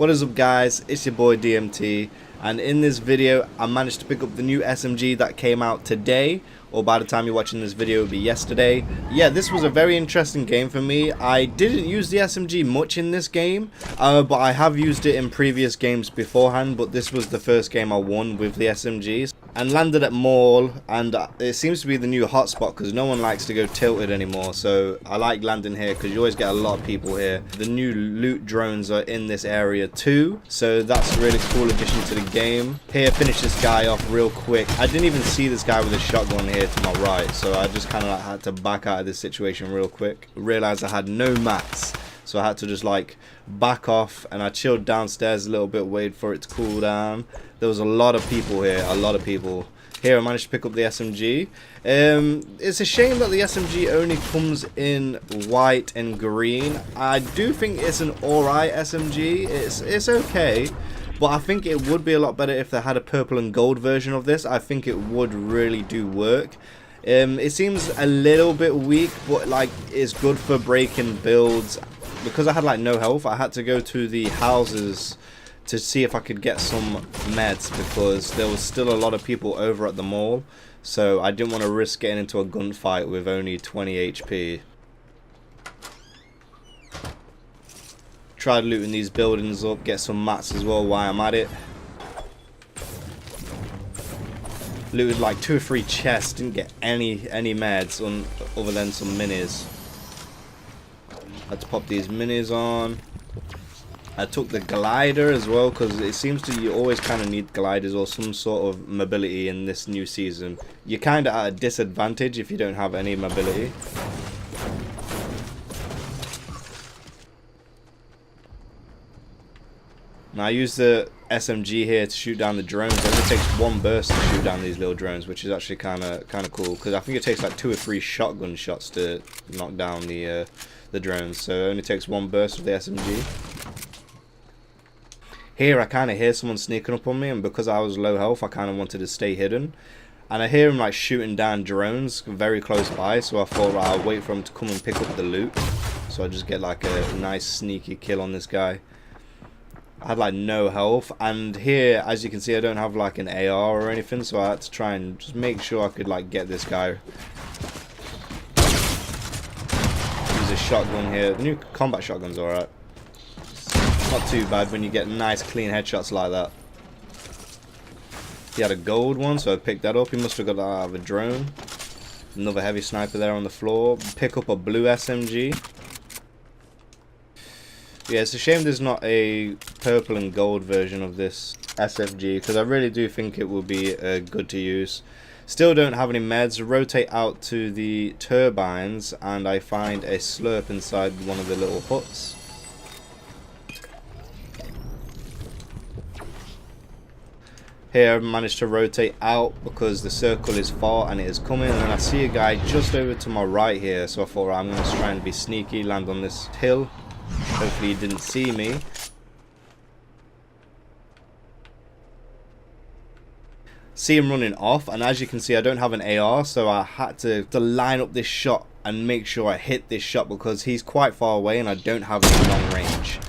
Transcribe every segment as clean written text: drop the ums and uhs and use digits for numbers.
What is up, guys? It's your boy DMT, and in this video I managed to pick up the new SMG that came out today, or by the time you're watching this video it'll be yesterday. Yeah, this was a very interesting game for me. I didn't use the SMG much in this game, but I have used it in previous games beforehand, but this was the first game I won with the SMGs. And landed at Mall, and it seems to be the new hotspot because no one likes to go tilted anymore, so I like landing here because you always get a lot of people here. The new loot drones are in this area too, so that's a really cool addition to the game. Here, finish this guy off real quick. I didn't even see this guy with a shotgun here to my right, so I just kind of had to back out of this situation real quick. Realized I had no mats, so I had to just like back off, and I chilled downstairs a little bit, waited for it to cool down. There was a lot of people here, a lot of people. Here I managed to pick up the SMG. It's a shame that the SMG only comes in white and green. I do think it's an alright SMG. It's okay, but I think it would be a lot better if they had a purple and gold version of this. I think it would really do work. It seems a little bit weak, but like it's good for breaking builds. Because I had like no health, I had to go to the houses to see if I could get some meds, because there was still a lot of people over at the mall, so I didn't want to risk getting into a gunfight with only 20 HP. Tried looting these buildings up, get some mats as well while I'm at it. Looted like 2 or 3 chests, didn't get any meds other than some minis. Had to pop these minis on. I took the glider as well, because it seems to you always kind of need gliders or some sort of mobility in this new season. You're kind of at a disadvantage if you don't have any mobility. Now I use the SMG here to shoot down the drones. It only takes 1 burst to shoot down these little drones, which is actually kind of cool, because I think it takes like 2 or 3 shotgun shots to knock down the drones. So it only takes 1 burst with the SMG. Here I kind of hear someone sneaking up on me, and because I was low health I kind of wanted to stay hidden. And I hear him like shooting down drones very close by, so I thought right, I'll wait for him to come and pick up the loot. So I just get like a nice sneaky kill on this guy. I had like no health, and here as you can see I don't have like an AR or anything, so I had to try and just make sure I could like get this guy. Use a shotgun here. The new combat shotgun's alright. Not too bad when you get nice clean headshots like that. He had a gold one, so I picked that up. He must have got that out of a drone. Another heavy sniper there on the floor. Pick up a blue SMG. Yeah, it's a shame there's not a purple and gold version of this SMG, because I really do think it will be good to use. Still don't have any meds. Rotate out to the turbines, and I find a slurp inside one of the little huts. Here I managed to rotate out because the circle is far and it is coming, and then I see a guy just over to my right here, so I thought right, I'm going to try and be sneaky, land on this hill. Hopefully he didn't see me. See him running off, and as you can see I don't have an AR, so I had to line up this shot and make sure I hit this shot, because he's quite far away and I don't have any long range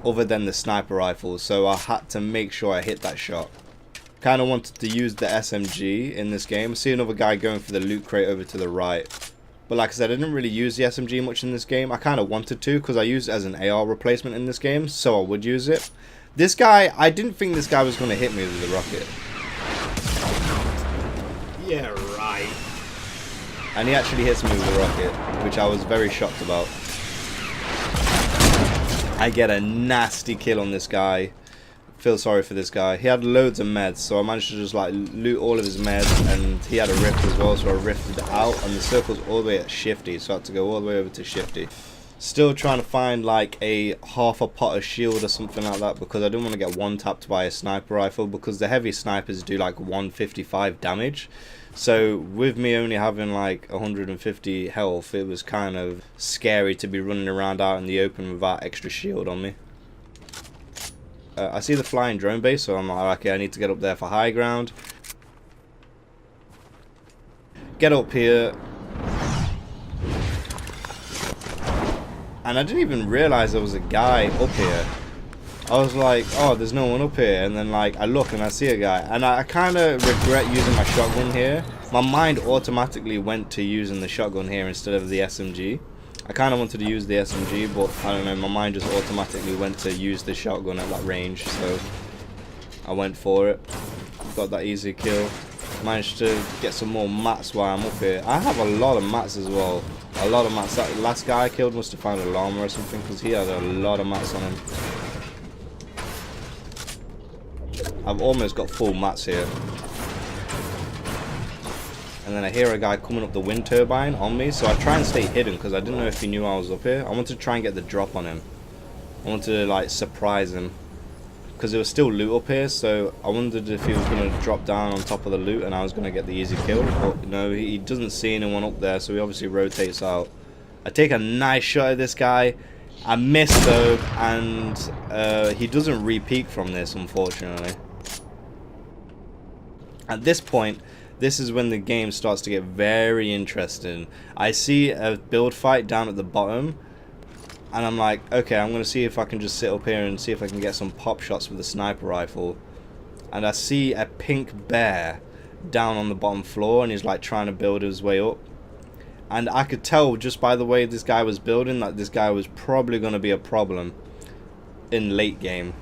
other than the sniper rifle, so I had to make sure I hit that shot. Kind of wanted to use the SMG in this game. I see another guy going for the loot crate over to the right, but like I said, I didn't really use the SMG much in this game. I kind of wanted to, because I used it as an AR replacement in this game, so I would use it. This guy, I didn't think this guy was going to hit me with the rocket. Yeah, right. And he actually hits me with the rocket, which I was very shocked about. I get a nasty kill on this guy. Feel sorry for this guy. He had loads of meds, so I managed to just like loot all of his meds, and he had a rift as well, so I rifted out, and the circle's all the way at Shifty, so I had to go all the way over to Shifty. Still trying to find like a half a pot of shield or something like that, because I didn't want to get one tapped by a sniper rifle, because the heavy snipers do like 155 damage. So with me only having like 150 health, it was kind of scary to be running around out in the open without extra shield on me. I see the flying drone base, so I'm like, okay, I need to get up there for high ground. Get up here. And I didn't even realize there was a guy up here. I was like, oh, there's no one up here, and then like I look and I see a guy, and I kind of regret using my shotgun here. My mind automatically went to using the shotgun here instead of the SMG. I kind of wanted to use the SMG, but I don't know, my mind just automatically went to use the shotgun at that range, so I went for it. Got that easy kill. Managed to get some more mats while I'm up here. I have a lot of mats as well. A lot of mats. That last guy I killed must have found a llama or something, because he had a lot of mats on him. I've almost got full mats here. And then I hear a guy coming up the wind turbine on me, so I try and stay hidden because I didn't know if he knew I was up here. I wanted to try and get the drop on him. I wanted to like surprise him, because there was still loot up here, so I wondered if he was going to drop down on top of the loot and I was going to get the easy kill. But no, he doesn't see anyone up there, so he obviously rotates out. I take a nice shot at this guy. I miss though, and he doesn't re-peek from this, unfortunately. At this point, this is when the game starts to get very interesting. I see a build fight down at the bottom, and I'm like, okay, I'm going to see if I can just sit up here and see if I can get some pop shots with a sniper rifle. And I see a pink bear down on the bottom floor, and he's like trying to build his way up. And I could tell just by the way this guy was building that this guy was probably going to be a problem in late game.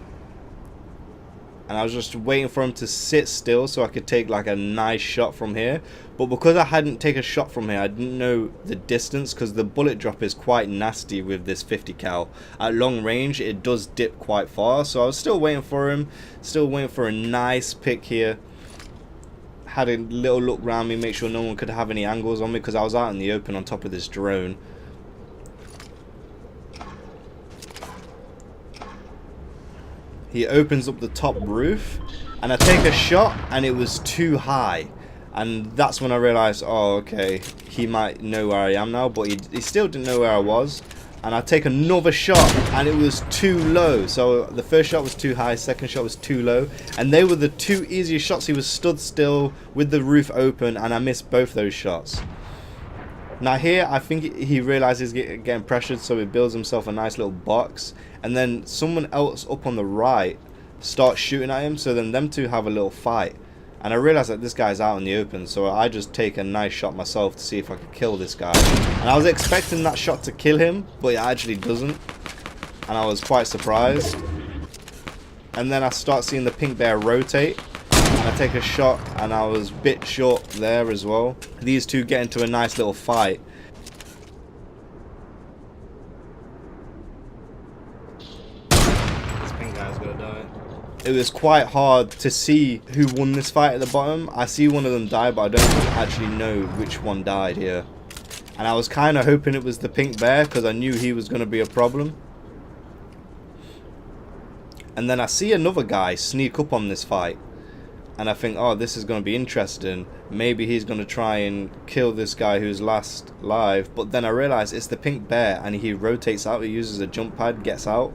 And I was just waiting for him to sit still so I could take like a nice shot from here. But because I hadn't taken a shot from here, I didn't know the distance, because the bullet drop is quite nasty with this 50 cal. At long range, it does dip quite far. So I was still waiting for him, still waiting for a nice pick here. Had a little look around me, make sure no one could have any angles on me, because I was out in the open on top of this drone. He opens up the top roof, and I take a shot, and it was too high. And that's when I realized, oh, okay, he might know where I am now, but he still didn't know where I was. And I take another shot, and it was too low. So the first shot was too high, second shot was too low. And they were the two easiest shots. He was stood still with the roof open, and I missed both those shots. Now here, I think he realizes he's getting pressured, so he builds himself a nice little box. And then someone else up on the right starts shooting at him, so then them two have a little fight. And I realize that this guy's out in the open, so I just take a nice shot myself to see if I could kill this guy. And I was expecting that shot to kill him, but it actually doesn't. And I was quite surprised. And then I start seeing the pink bear rotate. And I take a shot, and I was a bit short there as well. These two get into a nice little fight. This pink guy's gonna die. It was quite hard to see who won this fight at the bottom. I see one of them die, but I don't actually know which one died here. And I was kind of hoping it was the pink bear, because I knew he was going to be a problem. And then I see another guy sneak up on this fight. And I think, oh, this is going to be interesting. Maybe he's going to try and kill this guy who's last live. But then I realize it's the pink bear, and he rotates out. He uses a jump pad, gets out.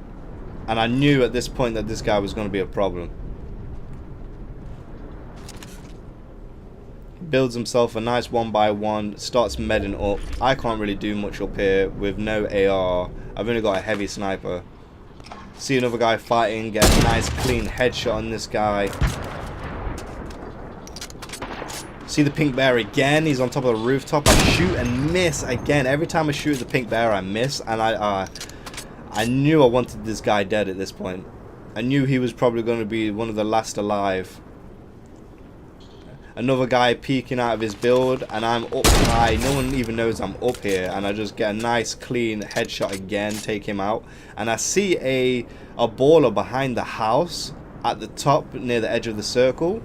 And I knew at this point that this guy was going to be a problem. Builds himself a nice 1x1, starts medding up. I can't really do much up here with no AR. I've only got a heavy sniper. See another guy fighting, get a nice clean headshot on this guy. See the pink bear again, he's on top of the rooftop. I shoot and miss again. Every time I shoot the pink bear, I miss. And I knew I wanted this guy dead at this point. I knew he was probably going to be one of the last alive. Another guy peeking out of his build, and I'm up high. No one even knows I'm up here, and I just get a nice clean headshot again, take him out. And I see a baller behind the house at the top near the edge of the circle.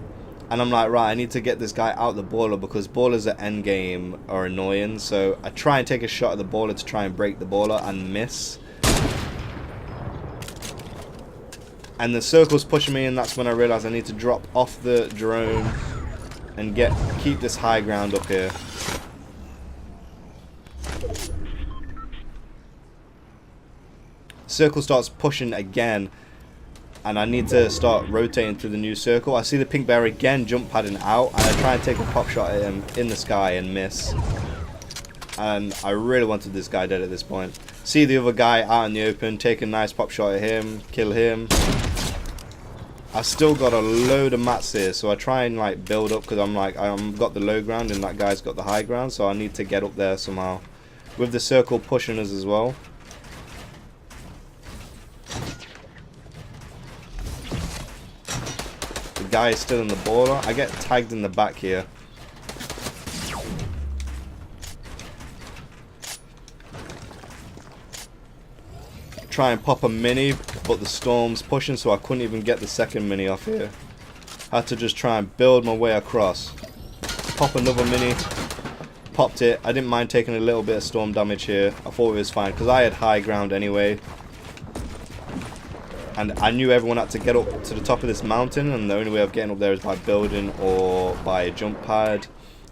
And I'm like, right, I need to get this guy out the baller, because ballers at endgame are annoying. So I try and take a shot at the baller to try and break the baller and miss. And the circle's pushing me, and that's when I realize I need to drop off the drone and keep this high ground up here. Circle starts pushing again, and I need to start rotating through the new circle. I see the pink bear again jump padding out, and I try and take a pop shot at him in the sky and miss. and I really wanted this guy dead at this point. See the other guy out in the open, take a nice pop shot at him, kill him. I still got a load of mats here, so I try and like build up, because I'm like, I've got the low ground and that guy's got the high ground, so I need to get up there somehow. With the circle pushing us as well. The guy is still in the border. I get tagged in the back here. Try and pop a mini, but the storm's pushing, so I couldn't even get the second mini off here. Had to just try and build my way across. Pop another mini. Popped it. I didn't mind taking a little bit of storm damage here. I thought it was fine because I had high ground anyway. And I knew everyone had to get up to the top of this mountain, and the only way of getting up there is by building or by a jump pad.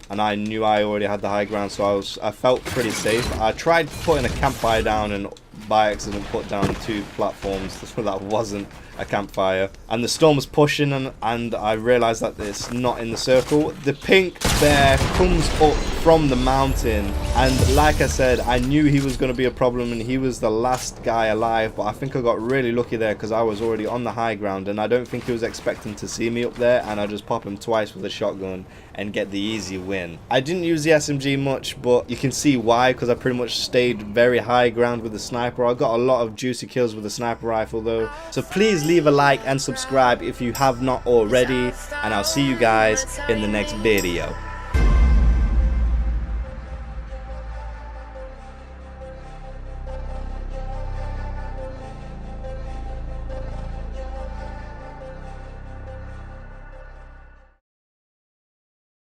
And I knew I already had the high ground, so I felt pretty safe. I tried putting a campfire down and by accident put down 2 platforms so that wasn't a campfire, and the storm was pushing, and I realized that it's not in the circle. The pink bear comes up from the mountain, and like I said, I knew he was going to be a problem, and he was the last guy alive, but I think I got really lucky there because I was already on the high ground, and I don't think he was expecting to see me up there, and I just pop him twice with a shotgun and get the easy win. I didn't use the SMG much, but you can see why, because I pretty much stayed very high ground with the sniper. I got a lot of juicy kills with the sniper rifle though, so please leave a like and subscribe if you have not already, and I'll see you guys in the next video.